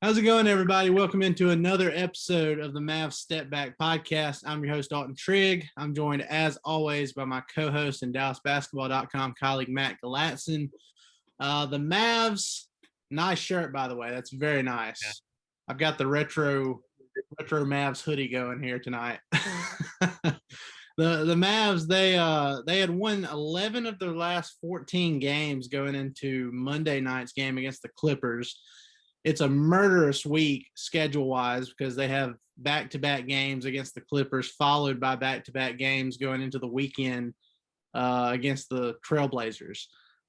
How's it going, everybody? Welcome into another episode of the Mavs Step Back Podcast. I'm your host, Dalton Trigg. I'm joined, as always, by my co-host and DallasBasketball.com colleague, Matt Galatson. The Mavs, nice shirt, by the way. That's very Yeah. nice. I've got the retro Mavs hoodie going here tonight. The Mavs, they had won 11 of their last 14 games going into Monday night's game against the Clippers. It's a murderous week schedule-wise because they have back-to-back games against the Clippers, followed by back-to-back games going into the weekend against the Trailblazers.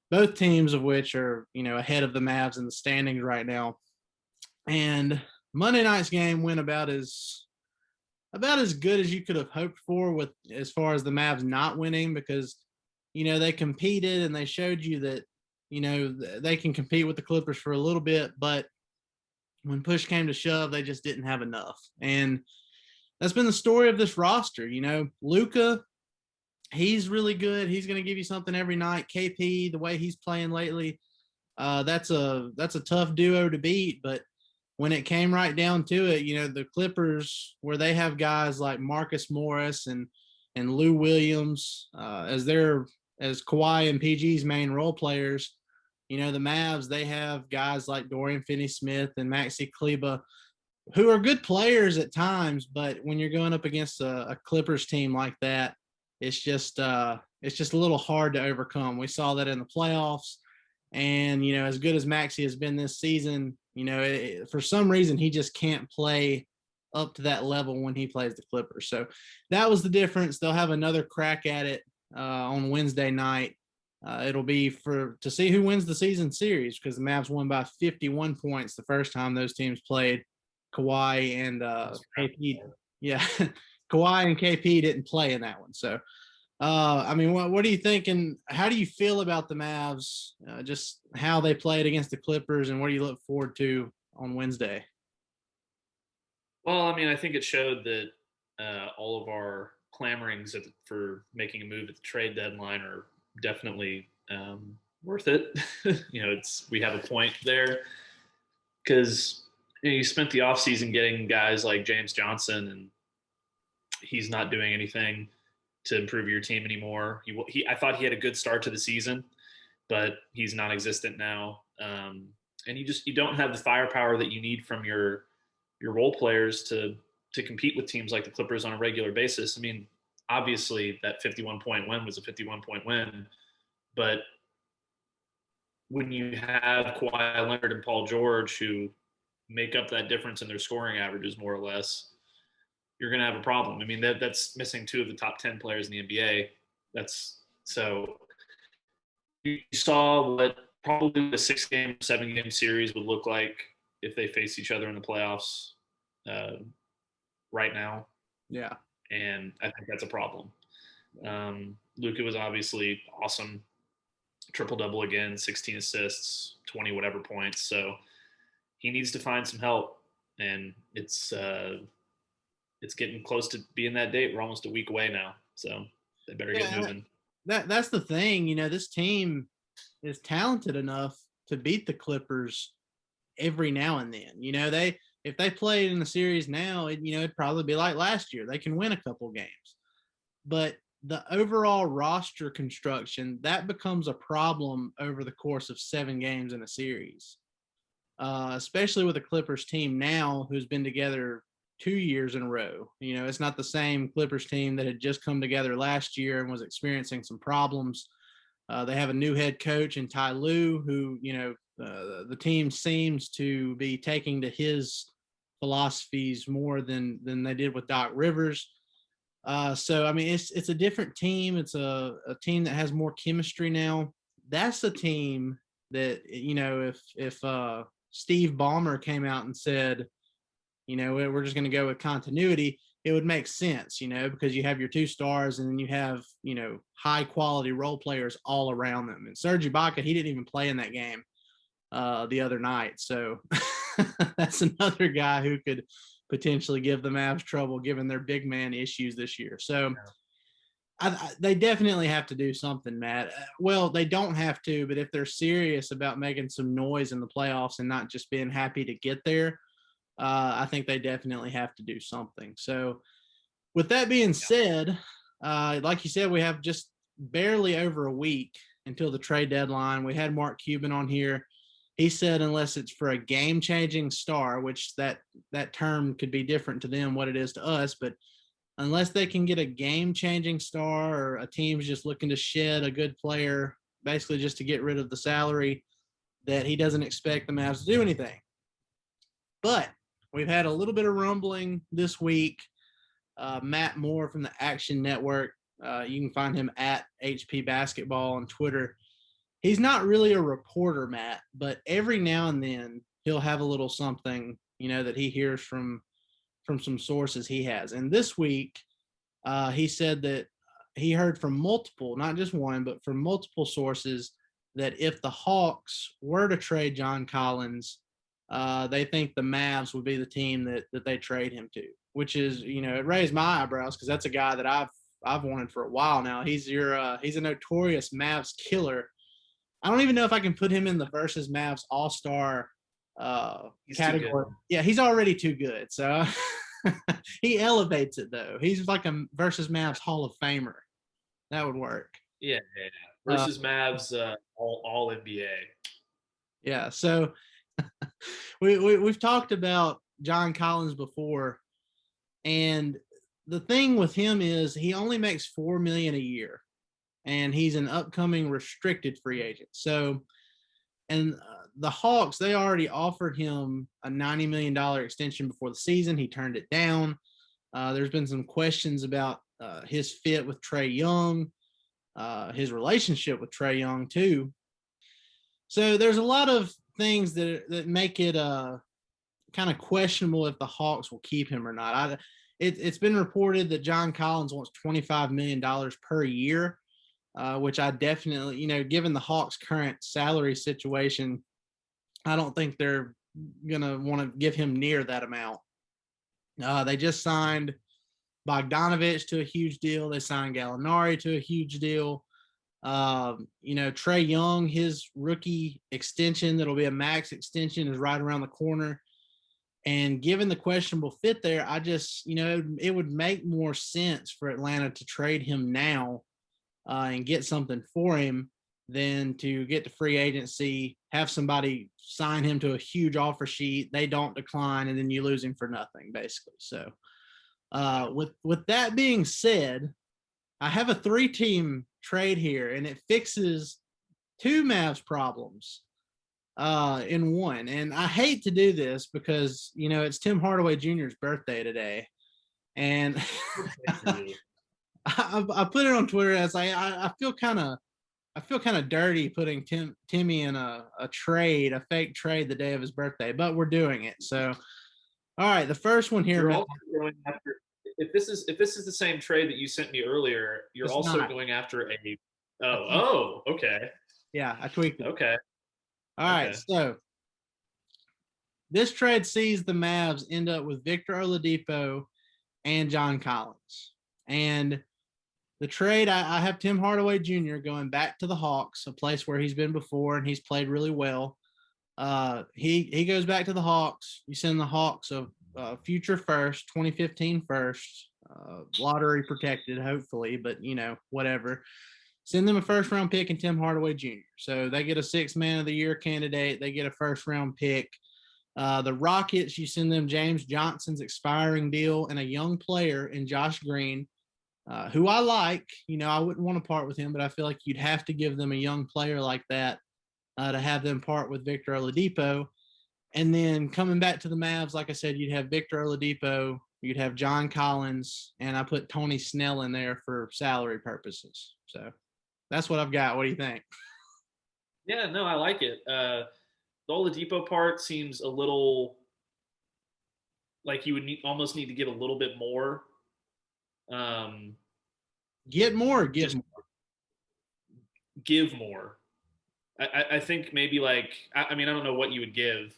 Both teams of which are, ahead of the Mavs in the standings right now. And Monday night's game went about as good as you could have hoped for, with as far as the Mavs not winning, because they competed and they showed you that they can compete with the Clippers for a little bit, but when push came to shove, they just didn't have enough. And that's been the story of this roster. Luka, he's really good. He's going to give you something every night. KP, the way he's playing lately, that's a tough duo to beat. But when it came right down to it, the Clippers, where they have guys like Marcus Morris and Lou Williams as Kawhi and PG's main role players, the Mavs, they have guys like Dorian Finney-Smith and Maxi Kleber, who are good players at times, but when you're going up against a Clippers team like that, it's just a little hard to overcome. We saw that in the playoffs, and as good as Maxi has been this season, for some reason he just can't play up to that level when he plays the Clippers. So that was the difference. They'll have another crack at it on Wednesday night. It'll be to see who wins the season series, because the Mavs won by 51 points the first time those teams played. Kawhi and KP, yeah, Kawhi and KP didn't play in that one. So, what are you thinking? How do you feel about the Mavs? Just how they played against the Clippers, and what do you look forward to on Wednesday? Well, I think it showed that all of our clamorings for making a move at the trade deadline are definitely worth it. We have a point there, because you spent the offseason getting guys like James Johnson, and he's not doing anything to improve your team anymore. I thought he had a good start to the season, but he's non-existent now. And you don't have the firepower that you need from your role players to compete with teams like the Clippers on a regular basis. Obviously that 51-point win was a 51-point win, but when you have Kawhi Leonard and Paul George, who make up that difference in their scoring averages more or less, you're going to have a problem. That's missing two of the top 10 players in the NBA. So you saw what probably the 6-game, 7-game series would look like if they face each other in the playoffs right now. Yeah. And I think that's a problem. Luka was obviously awesome. Triple-double again, 16 assists, 20 whatever points. So he needs to find some help, and it's getting close to being that date. We're almost a week away now, so they better get moving. That's the thing. This team is talented enough to beat the Clippers every now and then. If they played in the series now, it'd probably be like last year. They can win a couple games, but the overall roster construction, that becomes a problem over the course of 7 games in a series, especially with the Clippers team now who's been together 2 years in a row. It's not the same Clippers team that had just come together last year and was experiencing some problems. They have a new head coach in Ty Lue, who, the team seems to be taking to his philosophies more than they did with Doc Rivers. It's a different team. It's a team that has more chemistry now. That's a team that, if Steve Ballmer came out and said, we're just going to go with continuity, it would make sense, because you have your 2 stars and then you have, high quality role players all around them. And Serge Ibaka, he didn't even play in that game the other night. So that's another guy who could potentially give the Mavs trouble given their big man issues this year. So They definitely have to do something, Matt. Well, they don't have to, but if they're serious about making some noise in the playoffs and not just being happy to get there, I think they definitely have to do something. So, with that being said, like you said, we have just barely over a week until the trade deadline. We had Mark Cuban on here. He said unless it's for a game-changing star, which that term could be different to them what it is to us, but unless they can get a game-changing star or a team's just looking to shed a good player, basically just to get rid of the salary, that he doesn't expect the Mavs to do anything. But we've had a little bit of rumbling this week. Matt Moore from the Action Network, you can find him at HP Basketball on Twitter. He's not really a reporter, Matt, but every now and then he'll have a little something, that he hears from some sources he has. And this week, he said that he heard from multiple, not just one, but from multiple sources that if the Hawks were to trade John Collins, they think the Mavs would be the team that they trade him to, which is, it raised my eyebrows because that's a guy that I've wanted for a while now. He's a notorious Mavs killer. I don't even know if I can put him in the versus Mavs All-Star category. Yeah, he's already too good. So he elevates it though. He's like a versus Mavs Hall of Famer. That would work. Yeah. Versus Mavs all NBA. Yeah. So we've talked about John Collins before, and the thing with him is he only makes $4 million a year, and he's an upcoming restricted free agent. So, and the Hawks, they already offered him a $90 million extension before the season. He turned it down. There's been some questions about his fit with Trae Young, his relationship with Trae Young too. So there's a lot of things that make it kind of questionable if the Hawks will keep him or not. It's been reported that John Collins wants $25 million per year, which I definitely, given the Hawks' current salary situation, I don't think they're going to want to give him near that amount. They just signed Bogdanovich to a huge deal. They signed Gallinari to a huge deal. Trae Young, his rookie extension, that'll be a max extension, is right around the corner. And given the questionable fit there, I just, it would make more sense for Atlanta to trade him now and get something for him than to get to free agency, have somebody sign him to a huge offer sheet, they don't decline, and then you lose him for nothing, basically. So with that being said, I have a 3-team trade here, and it fixes 2 Mavs problems in one. And I hate to do this because, it's Tim Hardaway Jr.'s birthday today. And I put it on Twitter as I feel kind of dirty putting Timmy in a fake trade the day of his birthday, but we're doing it. So, all right, the first one here. You're also going after, if this is the same trade that you sent me earlier, you're also going after a. Okay. Yeah, I tweaked it. Okay. All right, so this trade sees the Mavs end up with Victor Oladipo and John Collins. And the trade, I have Tim Hardaway Jr. going back to the Hawks, a place where he's been before, and he's played really well. He goes back to the Hawks. You send the Hawks a future first, 2015 first, lottery protected, hopefully, but, whatever. Send them a first-round pick and Tim Hardaway Jr. So they get a 6th Man of the Year candidate. They get a first-round pick. The Rockets, you send them James Johnson's expiring deal and a young player in Josh Green, who I like. I wouldn't want to part with him, but I feel like you'd have to give them a young player like that to have them part with Victor Oladipo. And then coming back to the Mavs, like I said, you'd have Victor Oladipo, you'd have John Collins, and I put Tony Snell in there for salary purposes. So that's what I've got. What do you think? Yeah, no, I like it. The Oladipo part seems a little like you would almost need to get a little bit more. Get more, give more. Give more. I think maybe I don't know what you would give,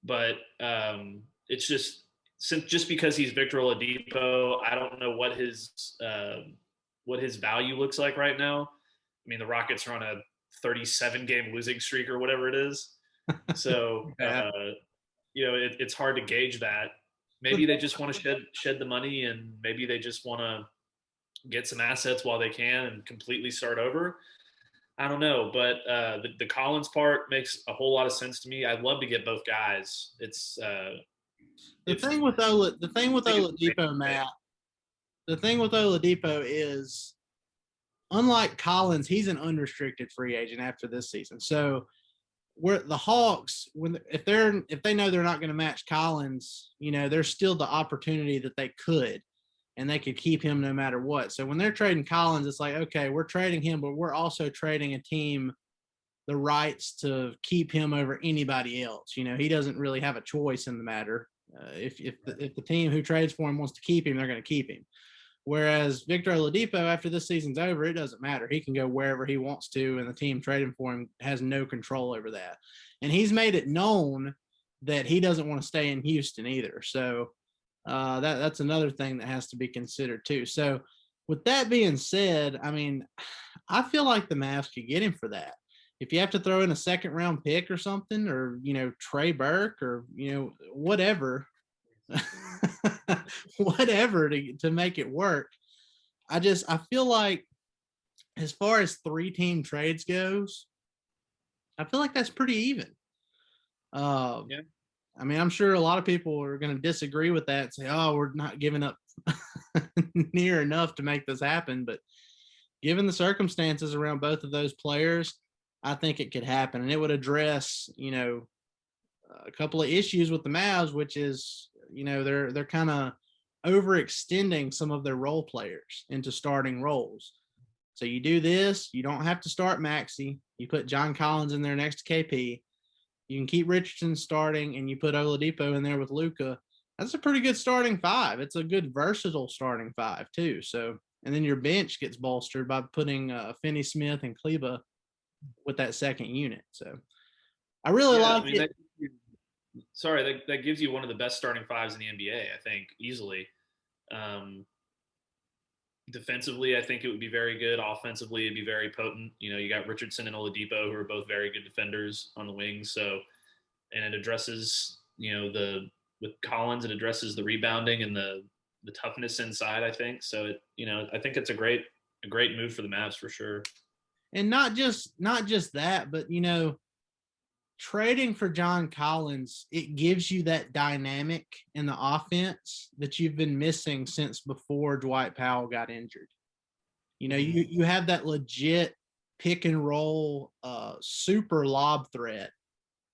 but it's just because he's Victor Oladipo, I don't know what his what his value looks like right now. I mean, the Rockets are on a 37-game losing streak or whatever it is. So, Yeah. it's hard to gauge that. Maybe they just want to shed the money, and maybe they just want to get some assets while they can and completely start over. I don't know, but the Collins part makes a whole lot of sense to me. I'd love to get both guys. It's The if thing with Oladipo, I Matt, the thing with Oladipo is, unlike Collins, he's an unrestricted free agent after this season. So where the Hawks, if they know they're not going to match Collins, there's still the opportunity that they could, and they could keep him no matter what. So when they're trading Collins, it's like, okay, we're trading him, but we're also trading a team the rights to keep him over anybody else. He doesn't really have a choice in the matter. If the team who trades for him wants to keep him, they're going to keep him. Whereas Victor Oladipo, after this season's over, it doesn't matter. He can go wherever he wants to, and the team trading for him has no control over that. And he's made it known that he doesn't want to stay in Houston either. So that's another thing that has to be considered too. So with that being said, I mean, I feel like the Mavs could get him for that. If you have to throw in a second round pick or something, or Trey Burke, or whatever, whatever to make it work. I feel like, as far as 3-team trades goes, I feel like that's pretty even. Yeah. I mean, I'm sure a lot of people are going to disagree with that and say, "Oh, we're not giving up near enough to make this happen." But given the circumstances around both of those players, I think it could happen, and it would address, a couple of issues with the Mavs, which is, they're kind of overextending some of their role players into starting roles. So you do this, you don't have to start Maxey. You put John Collins in there next to KP. You can keep Richardson starting, and you put Oladipo in there with Luka. That's a pretty good starting five. It's a good versatile starting five too. So, and then your bench gets bolstered by putting Finney Smith and Kleba with that second unit. So I really Yeah, I like mean, it. that gives you one of the best starting fives in the NBA, I think, easily. Um, Defensively, I think it would be very good. Offensively, it'd be very potent. You got Richardson and Oladipo, who are both very good defenders on the wings. So, and it addresses, with Collins, it addresses the rebounding and the toughness inside, I think. So I think it's a great move for the Mavs for sure. And not just that, but trading for John Collins, it gives you that dynamic in the offense that you've been missing since before Dwight Powell got injured. You have that legit pick and roll super lob threat.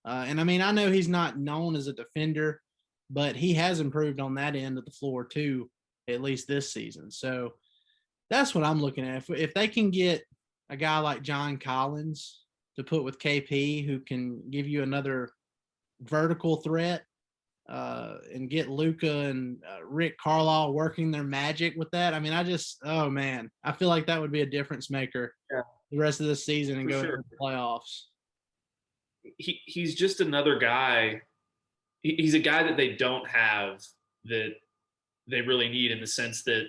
And I mean, I know he's not known as a defender, but he has improved on that end of the floor too, at least this season. So that's what I'm looking at. If they can get a guy like John Collins to put with KP, who can give you another vertical threat, and get Luka and Rick Carlisle working their magic with that. I mean, oh man, I feel like that would be a difference maker the rest of this season and going into the playoffs. He's just another guy. He's a guy that they don't have that they really need, in the sense that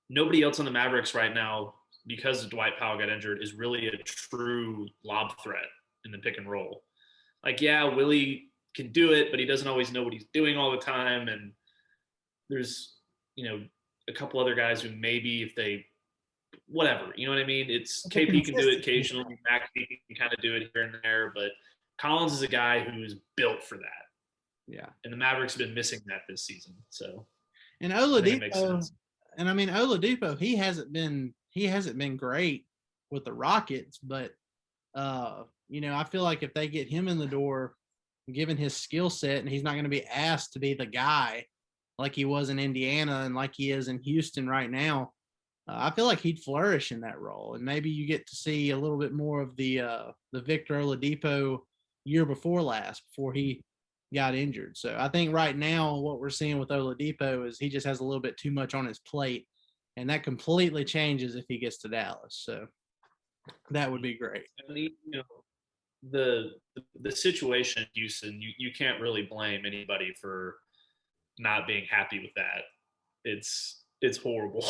nobody else on the Mavericks right now, because Dwight Powell got injured, is really a true lob threat in the pick and roll. Like, yeah, Willie can do it, but he doesn't always know what he's doing all the time. And there's, a couple other guys who maybe, if they, whatever, you know what I mean? It's KP can do it occasionally. Maxey can kind of do it here and there, but Collins is a guy who is built for that. Yeah. And the Mavericks have been missing that this season. So, and Oladipo, and I mean, Oladipo, he hasn't been great with the Rockets, but I feel like if they get him in the door, given his skill set, and he's not going to be asked to be the guy like he was in Indiana and like he is in Houston right now, I feel like he'd flourish in that role. And maybe you get to see a little bit more of the Victor Oladipo year before last, before he got injured. So I think right now what we're seeing with Oladipo is he just has a little bit too much on his plate, and that completely changes if he gets to Dallas. So that would be great. The situation in Houston, you can't really blame anybody for not being happy with that. It's horrible.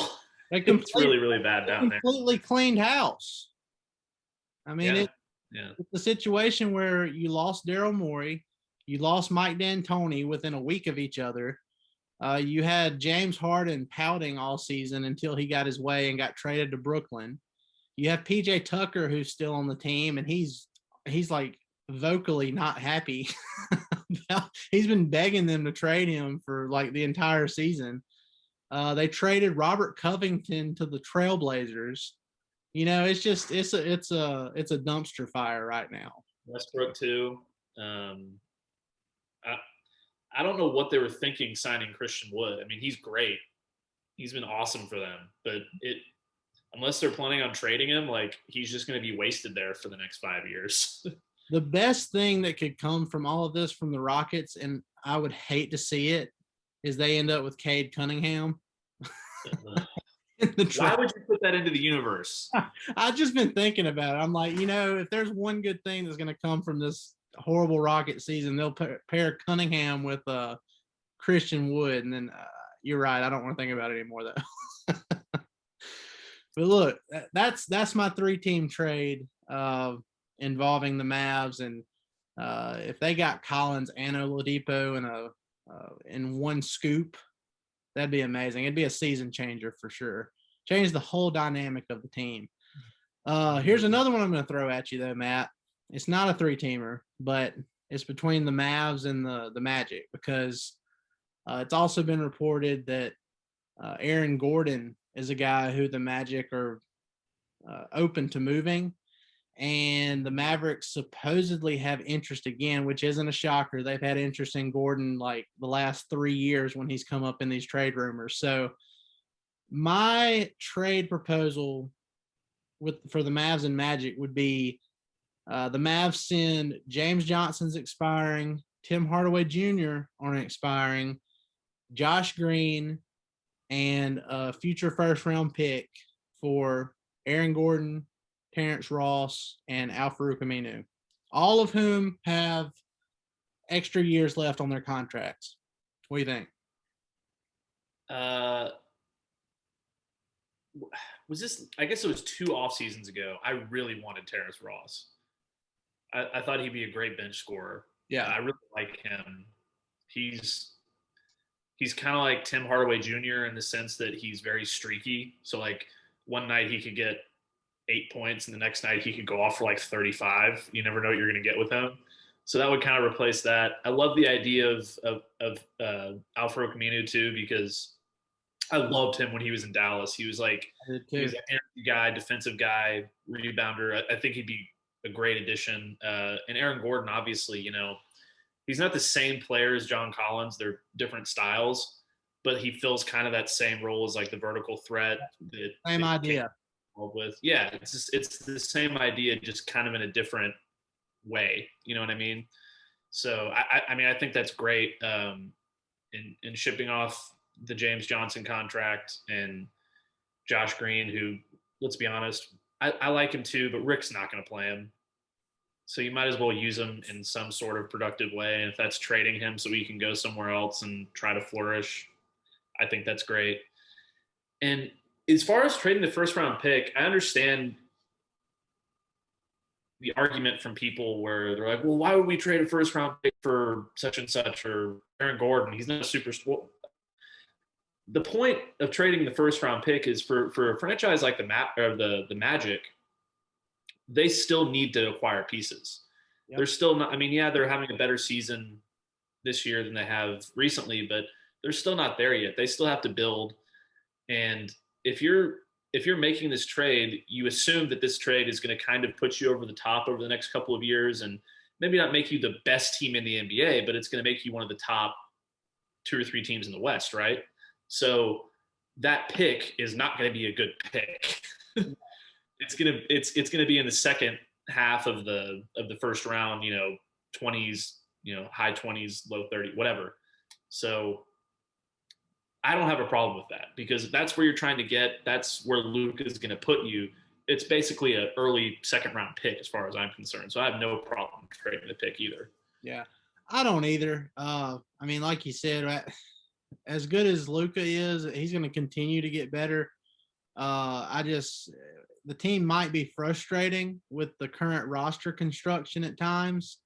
They It's really, really bad down there. completely cleaned house. I mean, Yeah. it's a situation where you lost Daryl Morey, you lost Mike D'Antoni within a week of each other. You had James Harden pouting all season until he got his way and got traded to Brooklyn. You have PJ Tucker, who's still on the team, and he's like vocally not happy. He's been begging them to trade him for like the entire season. They traded Robert Covington to the Trailblazers. It's a dumpster fire right now. Westbrook too. I I don't know what they were thinking signing Christian Wood. I mean, he's great. He's been awesome for them, but unless they're planning on trading him, like he's just going to be wasted there for the next 5 years. The best thing that could come from all of this from the Rockets, and I would hate to see it, is they end up with Cade Cunningham. Why would you put that into the universe? I've just been thinking about it. I'm like, if there's one good thing that's going to come from this horrible Rocket season, they'll pair Cunningham with Christian Wood, and then you're right. I don't want to think about it anymore though. But look, that's my 3-team trade involving the Mavs, and if they got Collins and Oladipo in one scoop, that'd be amazing. It'd be a season changer for sure. Change the whole dynamic of the team. Here's another one I'm going to throw at you, though, Matt. It's not a 3-teamer, but it's between the Mavs and the Magic, because it's also been reported that Aaron Gordon is a guy who the Magic are open to moving. And the Mavericks supposedly have interest again, which isn't a shocker. They've had interest in Gordon like the last 3 years when he's come up in these trade rumors. So my trade proposal for the Mavs and Magic would be the Mavs send James Johnson's expiring, Tim Hardaway Jr. on expiring, Josh Green, and a future first-round pick for Aaron Gordon, Terrence Ross, and Al-Farouq Aminu, all of whom have extra years left on their contracts. What do you think? Was this? I guess it was 2 off seasons ago. I really wanted Terrence Ross. I thought he'd be a great bench scorer. Yeah, I really like him. He's kind of like Tim Hardaway Jr. in the sense that he's very streaky. So like one night he could get 8 points, and the next night he could go off for like 35. You never know what you're going to get with him. So that would kind of replace that. I love the idea of Al-Farouq Aminu too, because I loved him when he was in Dallas. He was like he was an energy guy, defensive guy, rebounder. I think he'd be a great addition. And Aaron Gordon, obviously, he's not the same player as John Collins. They're different styles, but he fills kind of that same role as like the vertical threat. Same idea. With it's the same idea, just kind of in a different way. You know what I mean? So I think that's great. In shipping off the James Johnson contract and Josh Green, who, let's be honest, I like him too, but Rick's not going to play him. So you might as well use him in some sort of productive way. And if that's trading him so he can go somewhere else and try to flourish, I think that's great. And as far as trading the first round pick, I understand the argument from people where they're like, well, why would we trade a first round pick for such and such, or Aaron Gordon? He's not a superstar. The point of trading the first round pick is for a franchise like the Magic, they still need to acquire pieces. Yep. They're still not, they're having a better season this year than they have recently, but they're still not there yet. They still have to build. And if you're making this trade, you assume that this trade is going to kind of put you over the top over the next couple of years, and maybe not make you the best team in the NBA, but it's going to make you one of the top 2 or 3 teams in the West, right? So that pick is not going to be a good pick. It's gonna be in the second half of the first round, 20s, high 20s, low 30s, whatever. So I don't have a problem with that, because that's where you're trying to get. That's where Luke is going to put you. It's basically an early second round pick as far as I'm concerned. So I have no problem trading the pick either. Yeah, I don't either. Like you said, as good as Luka is, he's going to continue to get better. The team might be frustrating with the current roster construction at times,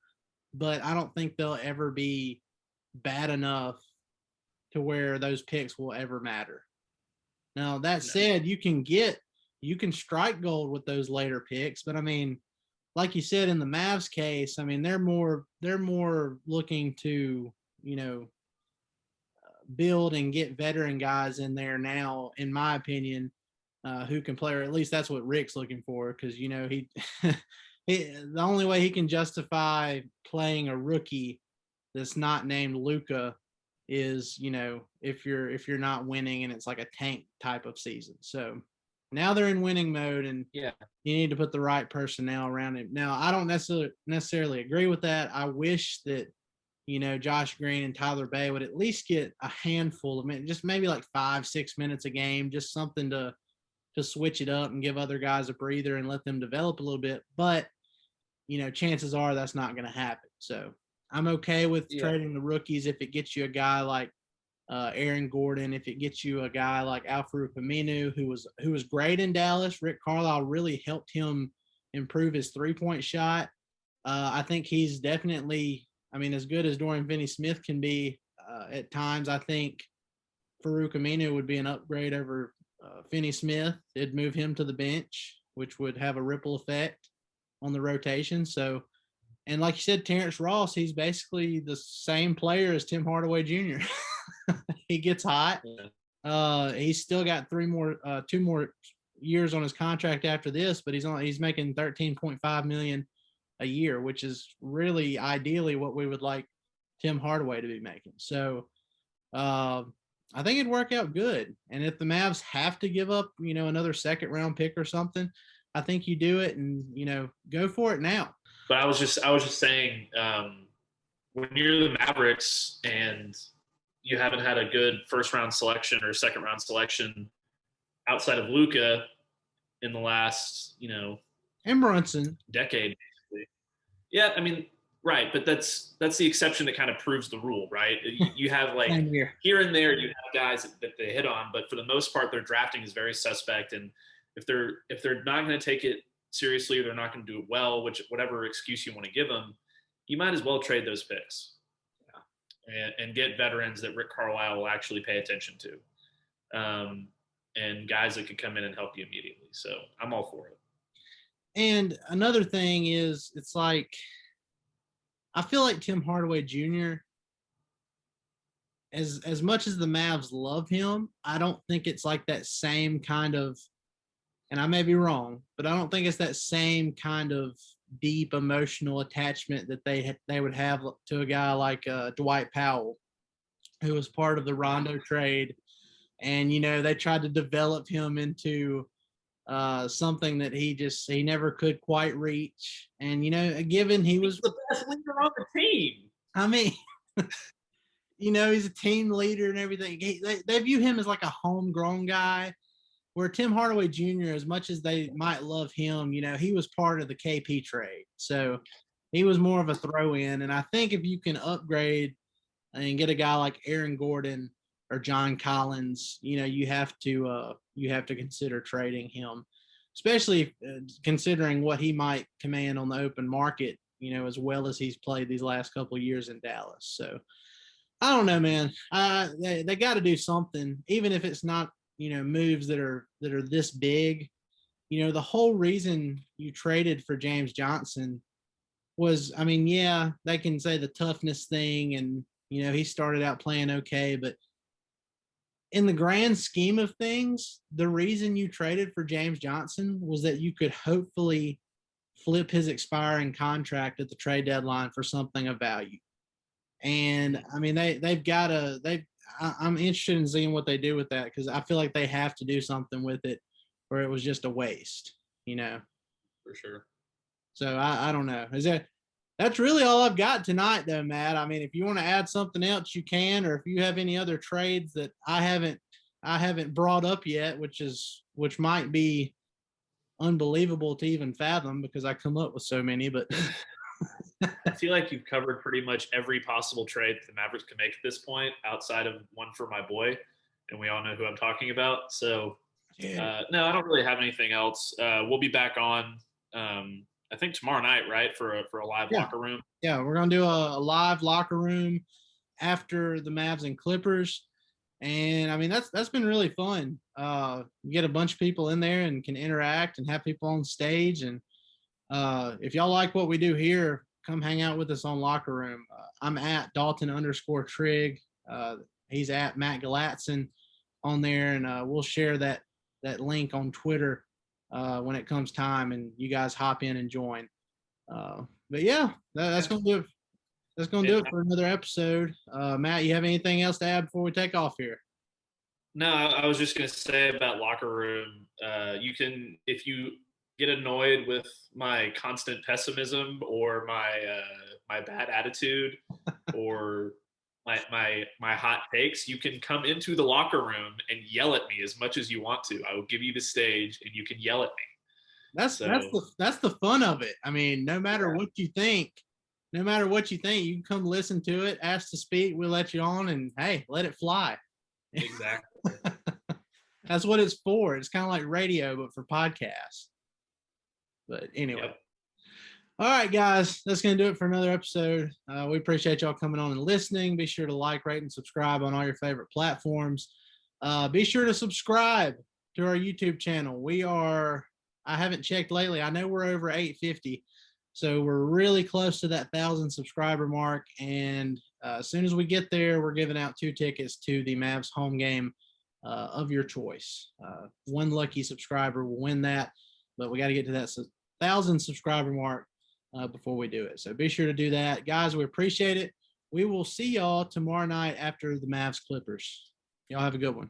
but I don't think they'll ever be bad enough to where those picks will ever matter. Now, that said, you can strike gold with those later picks, but I mean, like you said in the Mavs case, I mean, they're more looking to, build and get veteran guys in there now, in my opinion, who can play, or at least that's what Rick's looking for, because he, the only way he can justify playing a rookie that's not named Luka is if you're not winning and it's like a tank type of season. So now they're in winning mode, and you need to put the right personnel around him. Now, I don't necessarily agree with that. I wish that Josh Green and Tyler Bay would at least get a handful of minutes, just maybe like 5-6 minutes a game, just something to switch it up and give other guys a breather and let them develop a little bit. But chances are that's not going to happen. So I'm okay with trading the rookies if it gets you a guy like Aaron Gordon, if it gets you a guy like Al-Farouq Aminu, who was great in Dallas. Rick Carlisle really helped him improve his three-point shot. I think he's definitely, as good as Dorian Finney-Smith can be at times. I think Farouq Aminu would be an upgrade over Finney-Smith. It'd move him to the bench, which would have a ripple effect on the rotation. So, and like you said, Terrence Ross, he's basically the same player as Tim Hardaway Jr. He gets hot. He's still got 2 more years on his contract after this, but he's making $13.5 million a year, which is really ideally what we would like Tim Hardaway to be making. So I think it'd work out good. And if the Mavs have to give up, another second round pick or something, I think you do it and, go for it now. But I was just saying, when you're the Mavericks and you haven't had a good first round selection or second round selection outside of Luka in the last, and Brunson decade, basically. Yeah, right, but that's the exception that kind of proves the rule, right? You have like here and there, you have guys that they hit on, but for the most part, their drafting is very suspect. And if they're not going to take it seriously, or they're not going to do it well, whatever excuse you want to give them, you might as well trade those picks and get veterans that Rick Carlisle will actually pay attention to, and guys that could come in and help you immediately. So I'm all for it. And another thing is, it's like, I feel like Tim Hardaway Jr., as much as the Mavs love him, I don't think it's like that same kind of, and I may be wrong, but I don't think it's that same kind of deep emotional attachment that they would have to a guy like Dwight Powell, who was part of the Rondo trade. And, they tried to develop him into something that he never could quite reach. And, given he was the best leader on the team. He's a team leader and everything. They view him as like a homegrown guy, where Tim Hardaway Jr., as much as they might love him, he was part of the KP trade. So he was more of a throw-in. And I think if you can upgrade and get a guy like Aaron Gordon or John Collins, you have to consider trading him, especially considering what he might command on the open market, as well as he's played these last couple of years in Dallas. So I don't know, man. They got to do something, even if it's not, moves that are this big. The whole reason you traded for James Johnson was, they can say the toughness thing, and he started out playing okay, but in the grand scheme of things, the reason you traded for James Johnson was that you could hopefully flip his expiring contract at the trade deadline for something of value. And I'm interested in seeing what they do with that, because I feel like they have to do something with it, or it was just a waste, For sure. So I don't know. That's really all I've got tonight, though, Matt. If you want to add something else, you can, or if you have any other trades that I haven't brought up yet, which might be unbelievable to even fathom, because I come up with so many. But I feel like you've covered pretty much every possible trade that the Mavericks can make at this point, outside of one for my boy, and we all know who I'm talking about. So No, I don't really have anything else. We'll be back on, I think tomorrow night, right, for a live Yeah. locker room. Yeah, we're gonna do a live locker room after the Mavs and Clippers. And I mean that's been really fun. You get a bunch of people in there and can interact and have people on stage. And if y'all like what we do here, come hang out with us on Locker Room. I'm at Dalton_Trigg. He's at Matt Galatson on there, and we'll share that link on Twitter when it comes time, and you guys hop in and join. But yeah, that's gonna do it. That's gonna do it for another episode. Matt, you have anything else to add before we take off here? No, I was just gonna say about locker room. You can, if you get annoyed with my constant pessimism or my bad attitude or my hot takes, you can come into the locker room and yell at me as much as you want to. I will give you the stage and you can yell at me. That's the fun of it. I mean, no matter what you think, you can come listen to it, ask to speak, we'll let you on, and hey, let it fly. Exactly. That's what it's for. It's kind of like radio, but for podcasts. But anyway. Yep. All right, guys, that's going to do it for another episode. We appreciate y'all coming on and listening. Be sure to like, rate, and subscribe on all your favorite platforms. Be sure to subscribe to our YouTube channel. I haven't checked lately. I know we're over 850. So we're really close to that 1,000 subscriber mark. And as soon as we get there, we're giving out 2 tickets to the Mavs home game of your choice. One lucky subscriber will win that. But we got to get to that 1,000 subscriber mark before we do it. So be sure to do that. Guys, we appreciate it. We will see y'all tomorrow night after the Mavs Clippers. Y'all have a good one.